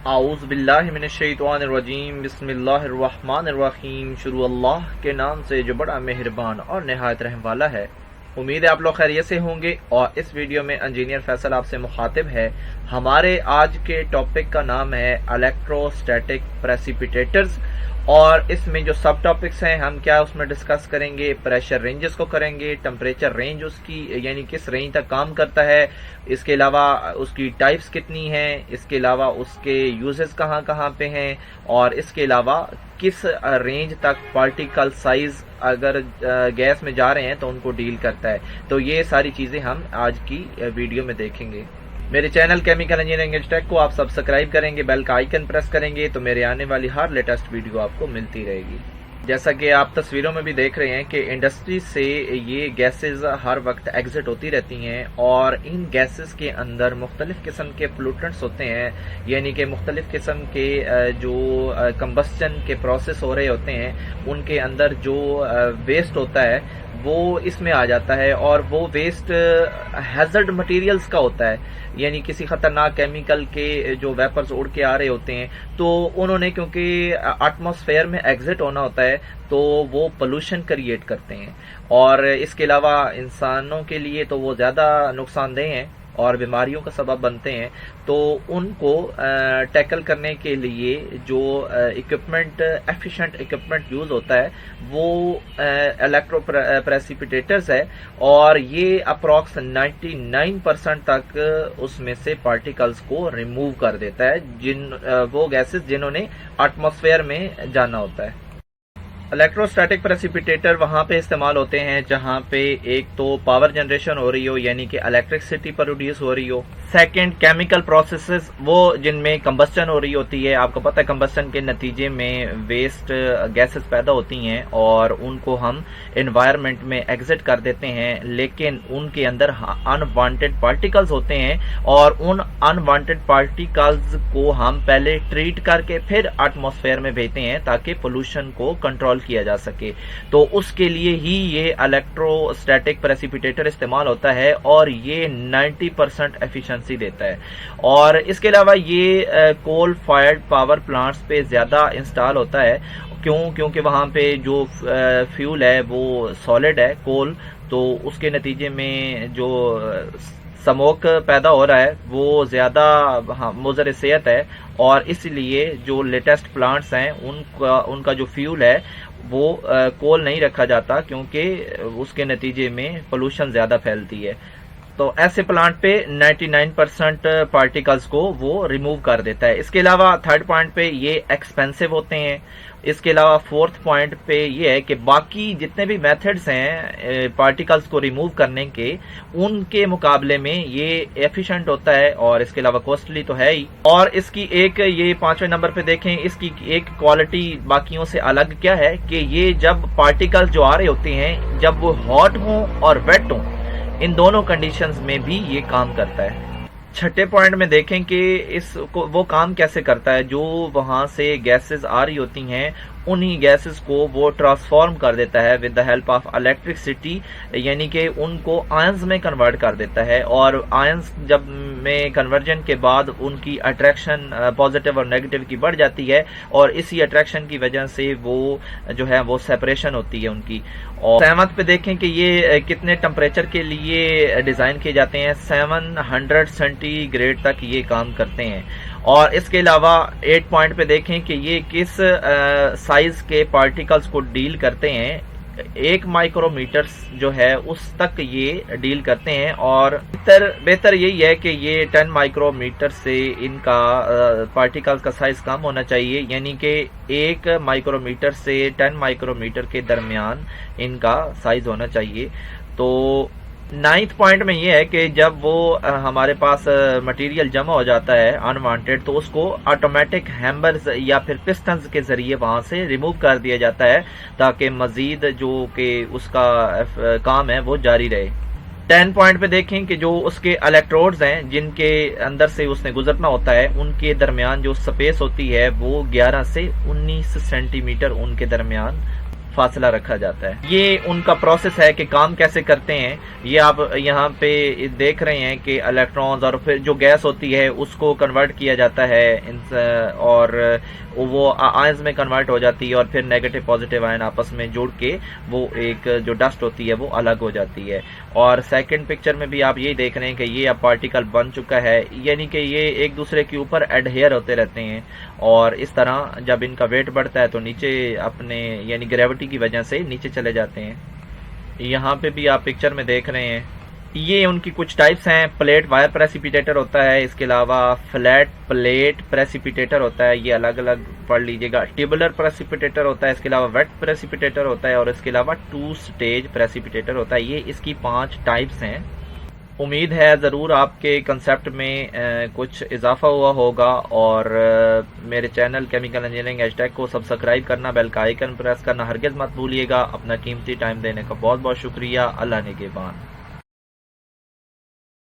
اعوذ باللہ من الشیطان الرجیم بسم اللہ الرحمن الرحیم شروع اللہ کے نام سے جو بڑا مہربان اور نہایت رحم والا ہے۔ امید ہے آپ لوگ خیریت سے ہوں گے، اور اس ویڈیو میں انجینئر فیصل آپ سے مخاطب ہے۔ ہمارے آج کے ٹاپک کا نام ہے الیکٹروسٹیٹک پریسیپیٹیٹرز، اور اس میں جو سب ٹاپکس ہیں ہم کیا اس میں ڈسکس کریں گے، پریشر رینجز کو کریں گے، ٹمپریچر رینج اس کی یعنی کس رینج تک کام کرتا ہے، اس کے علاوہ اس کی ٹائپس کتنی ہیں، اس کے علاوہ اس کے یوزز کہاں کہاں پہ ہیں، اور اس کے علاوہ کس رینج تک پارٹیکل سائز اگر گیس میں جا رہے ہیں تو ان کو ڈیل کرتا ہے۔ تو یہ ساری چیزیں ہم آج کی ویڈیو میں دیکھیں گے۔ میرے چینل کیمیکل انجینئرنگ ٹیک کو آپ سبسکرائب کریں گے، بیل کا آئیکن پریس کریں گے تو میرے آنے والی ہر لیٹسٹ ویڈیو آپ کو ملتی رہے گی۔ جیسا کہ آپ تصویروں میں بھی دیکھ رہے ہیں کہ انڈسٹری سے یہ گیسز ہر وقت ایگزٹ ہوتی رہتی ہیں، اور ان گیسز کے اندر مختلف قسم کے پولوٹنٹس ہوتے ہیں، یعنی کہ مختلف قسم کے جو کمبسچن کے پروسیس ہو رہے ہوتے ہیں ان کے اندر جو ویسٹ ہوتا ہے وہ اس میں آ جاتا ہے، اور وہ ویسٹ ہیزرڈ مٹیریلز کا ہوتا ہے، یعنی کسی خطرناک کیمیکل کے جو ویپرز اڑ کے آ رہے ہوتے ہیں، تو انہوں نے کیونکہ ایٹماسفیئر میں ایگزٹ ہونا ہوتا ہے تو وہ پولوشن کریٹ کرتے ہیں، اور اس کے علاوہ انسانوں کے لیے تو وہ زیادہ نقصان دہ ہیں اور بیماریوں کا سبب بنتے ہیں۔ تو ان کو ٹیکل کرنے کے لیے جو اکوپمنٹ ایفیشینٹ اکوپمنٹ یوز ہوتا ہے وہ الیکٹرو پریسیپیٹیٹرز ہے، اور یہ اپروکس 99% تک اس میں سے پارٹیکلز کو ریموو کر دیتا ہے، وہ گیسز جنہوں نے ایٹماسفیئر میں جانا ہوتا ہے۔ الیکٹروسٹیٹک پریسیپیٹیٹر وہاں پہ استعمال ہوتے ہیں جہاں پہ ایک تو پاور جنریشن ہو رہی ہو، یعنی کہ الیکٹرکسٹی پروڈیوس ہو رہی ہو، سیکنڈ کیمیکل پروسیسز وہ جن میں کمبسچن ہو رہی ہوتی ہے۔ آپ کو پتہ ہے کمبسچن کے نتیجے میں ویسٹ گیسز پیدا ہوتی ہیں اور ان کو ہم انوائرمنٹ میں ایگزٹ کر دیتے ہیں، لیکن ان کے اندر انوانٹیڈ پارٹیکلز ہوتے ہیں، اور ان انوانٹیڈ پارٹیکلز کو ہم پہلے ٹریٹ کر کے پھر ایٹماسفیئر میں بھیجتے ہیں تاکہ پولوشن کو کنٹرول کیا جا سکے۔ تو اس کے لیے ہی یہ الیکٹروسٹیٹک پریسیپیٹیٹر استعمال ہوتا ہے، اور یہ 90% ایفیشنسی دیتا ہے۔ اور اس کے علاوہ یہ کول فائرڈ پاور پلانٹس پہ زیادہ انسٹال ہوتا ہے، کیونکہ وہاں پہ جو فیول ہے وہ سالڈ ہے، کول، تو اس کے نتیجے میں جو سموک پیدا ہو رہا ہے وہ زیادہ مضر صحت ہے، اور اس لیے جو لیٹسٹ پلانٹس ہیں ان کا جو فیول ہے وہ کول نہیں رکھا جاتا، کیونکہ اس کے نتیجے میں پولوشن زیادہ پھیلتی ہے۔ تو ایسے پلانٹ پہ 99% پارٹیکلز کو وہ ریموو کر دیتا ہے۔ اس کے علاوہ تھرڈ پوائنٹ پہ یہ ایکسپینسو ہوتے ہیں۔ اس کے علاوہ فورتھ پوائنٹ پہ یہ ہے کہ باقی جتنے بھی میتھڈز ہیں پارٹیکلز کو ریموو کرنے کے، ان کے مقابلے میں یہ ایفیشینٹ ہوتا ہے، اور اس کے علاوہ کوسٹلی تو ہے ہی۔ اور اس کی ایک یہ 5ویں نمبر پہ دیکھیں، اس کی ایک کوالٹی باقیوں سے الگ کیا ہے کہ یہ جب پارٹیکل جو آ رہے ہوتے ہیں جب وہ ہاٹ ہوں اور ویٹ ہوں، ان دونوں کنڈیشنز میں بھی یہ کام کرتا ہے۔ چھٹے پوائنٹ میں دیکھیں کہ اس کو وہ کام کیسے کرتا ہے، جو وہاں سے گیسز آ رہی ہوتی ہیں انہی گیسز کو وہ ٹرانسفارم کر دیتا ہے with the help of electricity, یعنی کہ ان کو آئنز میں کنورٹ کر دیتا ہے، اور آئنز جب میں کنورجن کے بعد ان کی اٹریکشن پازیٹیو اور نیگیٹو کی بڑھ جاتی ہے، اور اسی اٹریکشن کی وجہ سے وہ جو ہے وہ سیپریشن ہوتی ہے ان کی۔ اور 7 پہ دیکھیں کہ یہ کتنے ٹمپریچر کے لیے ڈیزائن کیے جاتے ہیں، 700 سینٹی گریڈ تک یہ کام کرتے ہیں۔ اور اس کے علاوہ 8 پوائنٹ پہ دیکھیں کہ یہ کس سائز کے پارٹیکلز کو ڈیل کرتے ہیں، 1 مائکرو میٹر جو ہے اس تک یہ ڈیل کرتے ہیں، اور بہتر یہی ہے کہ یہ 10 مائکرو میٹر سے ان کا پارٹیکل کا سائز کم ہونا چاہیے، یعنی کہ 1 مائکرو میٹر سے 10 مائکرو میٹر کے درمیان ان کا سائز ہونا چاہیے۔ تو 9 پوائنٹ میں یہ ہے کہ جب وہ ہمارے پاس مٹیریل جمع ہو جاتا ہے انوانٹیڈ، تو اس کو آٹومیٹک ہیمرز یا پھر پسٹنز کے ذریعے وہاں سے ریموو کر دیا جاتا ہے تاکہ مزید جو کہ اس کا کام ہے وہ جاری رہے۔ 10 پوائنٹ پہ دیکھیں کہ جو اس کے الیکٹروڈز ہیں جن کے اندر سے اس نے گزرنا ہوتا ہے، ان کے درمیان جو سپیس ہوتی ہے وہ 11 سے 19 سینٹی میٹر ان کے درمیان فاصلہ رکھا جاتا ہے۔ یہ ان کا پروسیس ہے کہ کام کیسے کرتے ہیں۔ یہ آپ یہاں پہ دیکھ رہے ہیں کہ الیکٹرونز اور پھر جو گیس ہوتی ہے اس کو کنورٹ کیا جاتا ہے اور وہ آئنز میں کنورٹ ہو جاتی ہے اور پھر نیگیٹو پازیٹیو آئن آپس میں جوڑ کے وہ ایک جو ڈسٹ ہوتی ہے وہ الگ ہو جاتی ہے۔ اور سیکنڈ پکچر میں بھی آپ یہی دیکھ رہے ہیں کہ یہ اب پارٹیکل بن چکا ہے، یعنی کہ یہ ایک دوسرے کے اوپر ایڈہیئر ہوتے رہتے ہیں اور اس طرح جب ان کا ویٹ بڑھتا ہے تو نیچے اپنے یعنی گریوٹی کی وجہ سے نیچے چلے جاتے ہیں۔ یہاں پہ بھی آپ پکچر میں دیکھ رہے ہیں، یہ ان کی کچھ ٹائپس ہیں۔ پلیٹ وائر پریسیپیٹیٹر ہوتا ہے، اس کے علاوہ فلیٹ پلیٹ پریسیپیٹیٹر ہوتا ہے، یہ الگ الگ پڑھ لیجئے گا۔ ٹیبولر پریسیپیٹیٹر ہوتا ہے، اس کے علاوہ ویٹ پریسیپیٹیٹر ہوتا ہے اور اس کے علاوہ 2 سٹیج پریسیپیٹیٹر ہوتا ہے۔ یہ اس کی 5 ٹائپس ہیں۔ امید ہے ضرور آپ کے کنسیپٹ میں کچھ اضافہ ہوا ہوگا اور میرے چینل کیمیکل انجینئرنگ ایج ٹیک کو سبسکرائب کرنا، بیل کا آئیکن پریس کرنا ہرگز مت بھولیے گا۔ اپنا قیمتی ٹائم دینے کا بہت بہت شکریہ۔ اللہ نگہبان۔